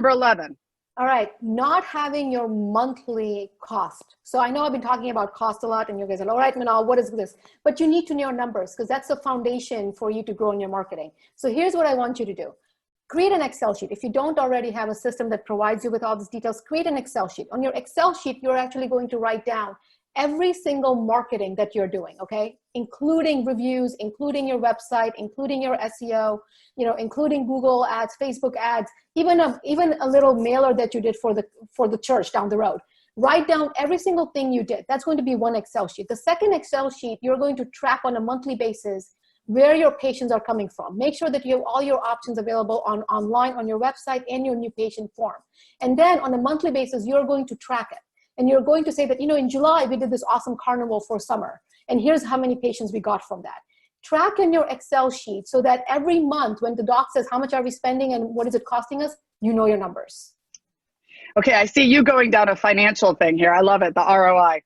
Number 11. All right, not having your monthly cost. So I know I've been talking about cost a lot and you guys are like, all right, Manal, what is this? But you need to know your numbers because that's the foundation for you to grow in your marketing. So here's what I want you to do. Create an Excel sheet. If you don't already have a system that provides you with all these details, create an Excel sheet. On your Excel sheet, you're actually going to write down every single marketing that you're doing, okay? Including reviews, including your website, including your SEO, including Google ads, Facebook ads, even a little mailer that you did for the church down the road. Write down every single thing you did. That's going to be one Excel sheet. The second Excel sheet, you're going to track on a monthly basis where your patients are coming from. Make sure that you have all your options available online on your website and your new patient form. And then on a monthly basis, you're going to track it. And you're going to say that, in July, we did this awesome carnival for summer. And here's how many patients we got from that. Track in your Excel sheet so that every month when the doc says, how much are we spending and what is it costing us? You know your numbers. Okay, I see you going down a financial thing here. I love it, the ROI.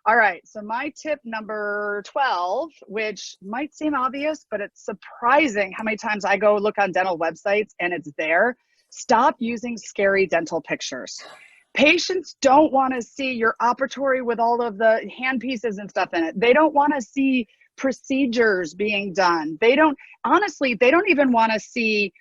All right, so my tip number 12, which might seem obvious, but it's surprising how many times I go look on dental websites and it's there. Stop using scary dental pictures. Patients don't want to see your operatory with all of the hand pieces and stuff in it. They don't want to see procedures being done. They don't even want to see,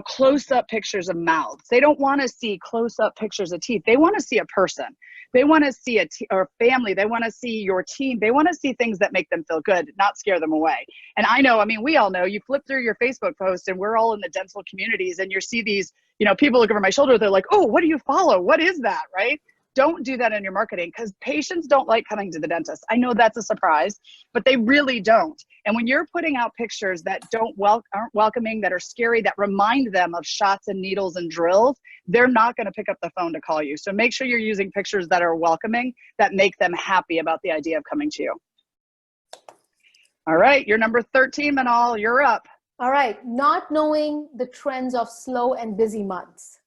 close-up pictures of mouths. They don't want to see close-up pictures of teeth. They want to see a person. They want to see a family. They want to see your team. They want to see things that make them feel good, not scare them away. And I know, we all know, you flip through your Facebook post and we're all in the dental communities and you see these, people look over my shoulder. They're like, oh, what do you follow? What is that? Right? Don't do that in your marketing because patients don't like coming to the dentist. I know that's a surprise, but they really don't. And when you're putting out pictures that aren't welcoming, that are scary, that remind them of shots and needles and drills, they're not going to pick up the phone to call you. So make sure you're using pictures that are welcoming, that make them happy about the idea of coming to you. All right, you're number 13, Manal, you're up. All right, not knowing the trends of slow and busy months.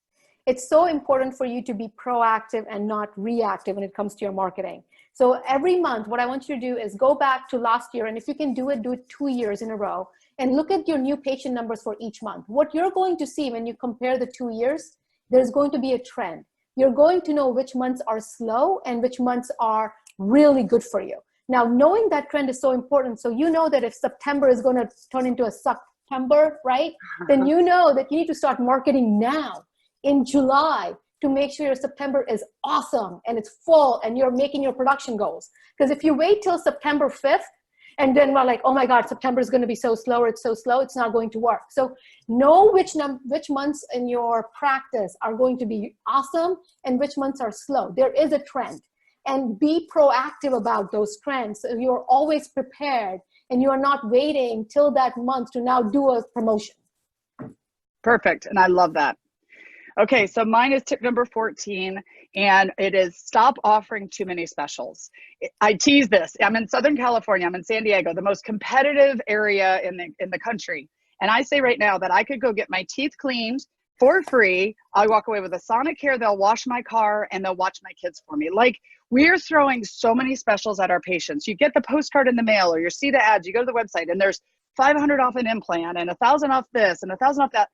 It's so important for you to be proactive and not reactive when it comes to your marketing. So every month, what I want you to do is go back to last year, and if you can do it 2 years in a row, and look at your new patient numbers for each month. What you're going to see when you compare the 2 years, there's going to be a trend. You're going to know which months are slow and which months are really good for you. Now, knowing that trend is so important. So you know that if September is going to turn into a September, right? Then you know that you need to start marketing now in July to make sure your September is awesome and it's full and you're making your production goals. Because if you wait till September 5th and then we're like, oh my God, September is going to be so slow, or it's so slow, it's not going to work. So know which months in your practice are going to be awesome and which months are slow. There is a trend, and be proactive about those trends. So you're always prepared and you're not waiting till that month to now do a promotion. Perfect. And I love that. Okay, so mine is tip number 14, and it is stop offering too many specials. I tease this. I'm in Southern California. I'm in San Diego, the most competitive area in the country. And I say right now that I could go get my teeth cleaned for free. I'll walk away with a Sonicare. They'll wash my car and they'll watch my kids for me. Like, we're throwing so many specials at our patients. You get the postcard in the mail, or you see the ads, you go to the website and there's 500 off an implant and 1,000 off this and 1,000 off that.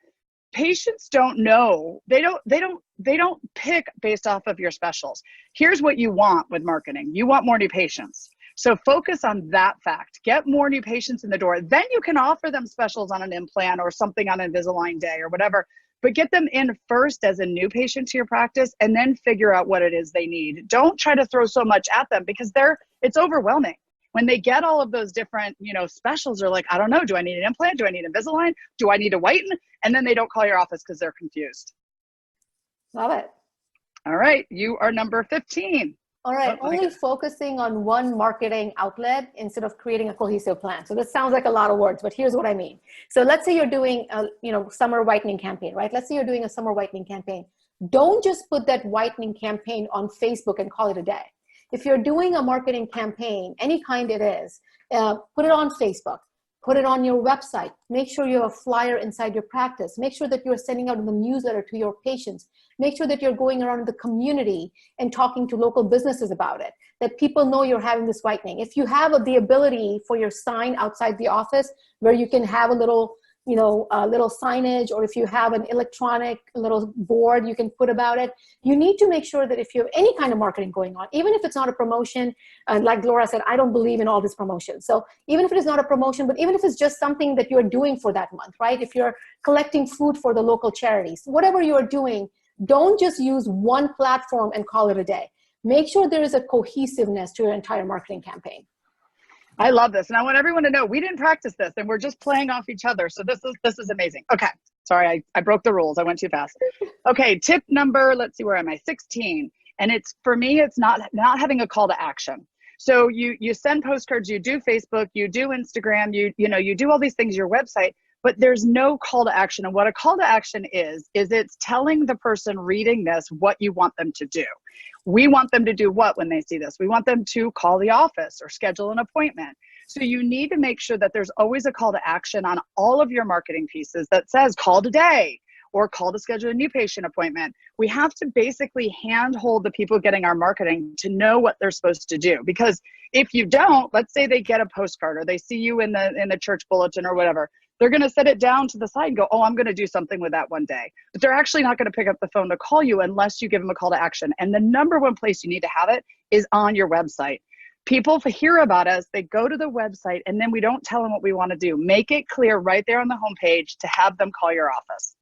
Patients don't know. They don't pick based off of your specials. Here's what you want with marketing. You want more new patients. So focus on that fact. Get more new patients in the door. Then you can offer them specials on an implant or something on Invisalign Day or whatever. But get them in first as a new patient to your practice and then figure out what it is they need. Don't try to throw so much at them because it's overwhelming. When they get all of those different, specials, they're like, I don't know, do I need an implant? Do I need Invisalign? Do I need to whiten? And then they don't call your office because they're confused. Love it. All right, you are number 15. All right, only focusing on one marketing outlet instead of creating a cohesive plan. So this sounds like a lot of words, but here's what I mean. So let's say you're doing a summer whitening campaign, right? Let's say you're doing a summer whitening campaign. Don't just put that whitening campaign on Facebook and call it a day. If you're doing a marketing campaign, any kind it is, put it on Facebook, put it on your website, make sure you have a flyer inside your practice, make sure that you're sending out the newsletter to your patients, make sure that you're going around the community and talking to local businesses about it, that people know you're having this whitening. If you have the ability for your sign outside the office where you can have a little little signage, or if you have an electronic little board you can put about it. You need to make sure that if you have any kind of marketing going on, even if it's not a promotion, like Laura said, I don't believe in all this promotion. So even if it is not a promotion, but even if it's just something that you're doing for that month, right? If you're collecting food for the local charities, whatever you're doing, don't just use one platform and call it a day. Make sure there is a cohesiveness to your entire marketing campaign. I love this. And I want everyone to know we didn't practice this and we're just playing off each other. So this is amazing. Okay. Sorry, I broke the rules. I went too fast. Okay. Tip number, let's see, where am I? 16. And it's, for me, it's not having a call to action. So you send postcards, you do Facebook, you do Instagram, you do all these things, your website, but there's no call to action. And what a call to action is it's telling the person reading this what you want them to do. We want them to do what when they see this? We want them to call the office or schedule an appointment. So you need to make sure that there's always a call to action on all of your marketing pieces that says call today or call to schedule a new patient appointment. We have to basically handhold the people getting our marketing to know what they're supposed to do. Because if you don't, let's say they get a postcard or they see you in the church bulletin or whatever, they're going to set it down to the side and go, oh, I'm going to do something with that one day. But they're actually not going to pick up the phone to call you unless you give them a call to action. And the number one place you need to have it is on your website. People hear about us, they go to the website, and then we don't tell them what we want to do. Make it clear right there on the homepage to have them call your office.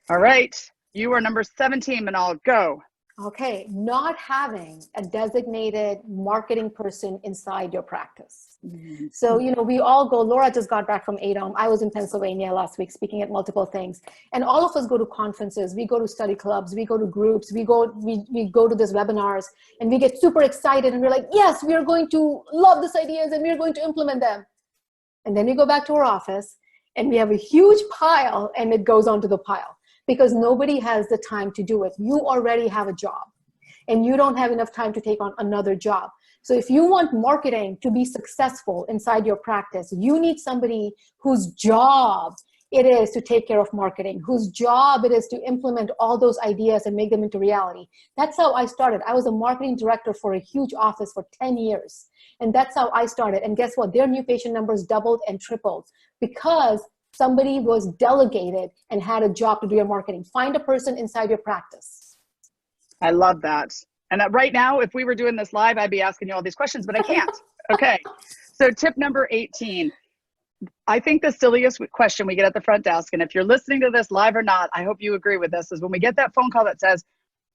All right, you are number 17, Manal, go. Okay, not having a designated marketing person inside your practice. Mm-hmm. So, we all go, Laura just got back from ADOM. I was in Pennsylvania last week speaking at multiple things. And all of us go to conferences, we go to study clubs, we go to groups, we go to these webinars, and we get super excited and we're like, yes, we are going to love these ideas and we're going to implement them. And then we go back to our office and we have a huge pile and it goes onto the pile. Because nobody has the time to do it. You already have a job and you don't have enough time to take on another job. So if you want marketing to be successful inside your practice, you need somebody whose job it is to take care of marketing, whose job it is to implement all those ideas and make them into reality. That's how I started. I was a marketing director for a huge office for 10 years. And that's how I started. And guess what? Their new patient numbers doubled and tripled because somebody was delegated and had a job to do your marketing. Find a person inside your practice. I love that. And right now, if we were doing this live, I'd be asking you all these questions, but I can't. Okay. So tip number 18. I think the silliest question we get at the front desk, and if you're listening to this live or not, I hope you agree with this, is when we get that phone call that says,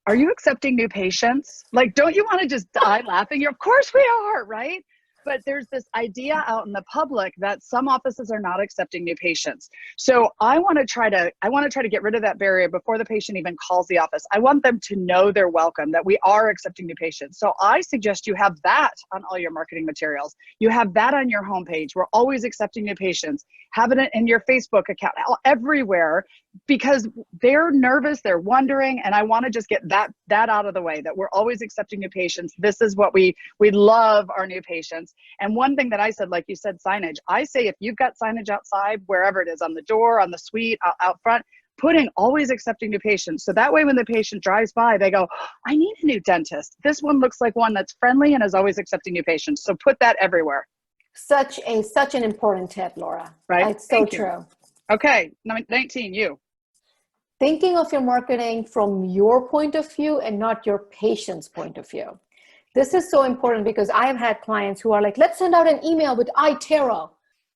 are you accepting new patients? Like, don't you want to just die laughing? Of course we are, right? But there's this idea out in the public that some offices are not accepting new patients. So I want to try to get rid of that barrier before the patient even calls the office. I want them to know they're welcome, that we are accepting new patients. So I suggest you have that on all your marketing materials. You have that on your homepage. We're always accepting new patients. Have it in your Facebook account, everywhere, because they're nervous, they're wondering, and I want to just get that out of the way, that we're always accepting new patients. This is what we love our new patients. And one thing that I said, like you said, signage, I say if you've got signage outside, wherever it is, on the door, on the suite, out front, put in always accepting new patients. So that way when the patient drives by, they go, I need a new dentist. This one looks like one that's friendly and is always accepting new patients. So put that everywhere. Such an important tip, Laura. Right? It's so true. Okay, 19, you. Thinking of your marketing from your point of view and not your patient's point of view. This is so important because I have had clients who are like, let's send out an email with iTarot.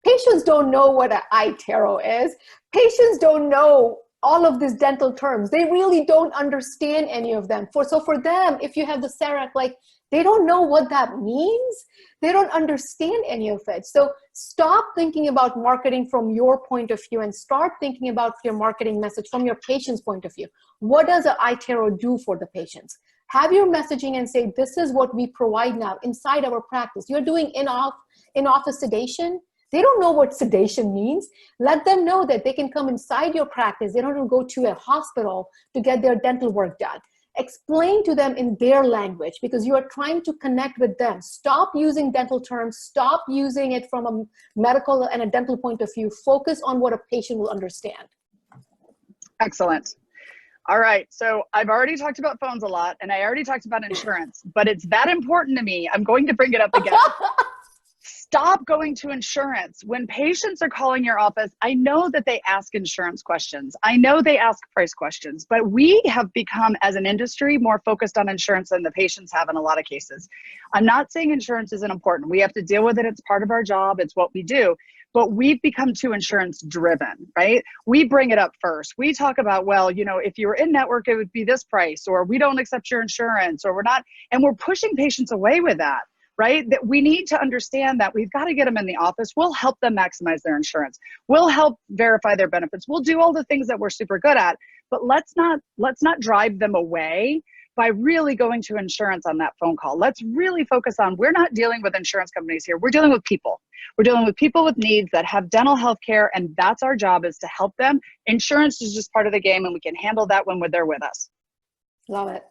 Patients don't know what an iTarot is. Patients don't know all of these dental terms. They really don't understand any of them. So for them, if you have the CEREC, like, they don't know what that means. They don't understand any of it. So stop thinking about marketing from your point of view and start thinking about your marketing message from your patient's point of view. What does an iTarot do for the patients? Have your messaging and say, this is what we provide now inside our practice. You're doing in-office sedation. They don't know what sedation means. Let them know that they can come inside your practice. They don't have to go to a hospital to get their dental work done. Explain to them in their language because you are trying to connect with them. Stop using dental terms. Stop using it from a medical and a dental point of view. Focus on what a patient will understand. Excellent. All right. So I've already talked about phones a lot and I already talked about insurance, but it's that important to me. I'm going to bring it up again. stop going to insurance. When patients are calling your office, I know that they ask insurance questions. I know they ask price questions, but we have become, as an industry, more focused on insurance than the patients have in a lot of cases. I'm not saying insurance isn't important. We have to deal with it. It's part of our job. It's what we do. But we've become too insurance driven, right? We bring it up first. We talk about, well, you know, if you were in network, it would be this price, or we don't accept your insurance, or we're not, and we're pushing patients away with that. Right? That we need to understand that we've got to get them in the office. We'll help them maximize their insurance. We'll help verify their benefits. We'll do all the things that we're super good at, but let's not drive them away by really going to insurance on that phone call. Let's really focus on, we're not dealing with insurance companies here. We're dealing with people. We're dealing with people with needs that have dental health care, and that's our job, is to help them. Insurance is just part of the game, and we can handle that when they're with us. Love it.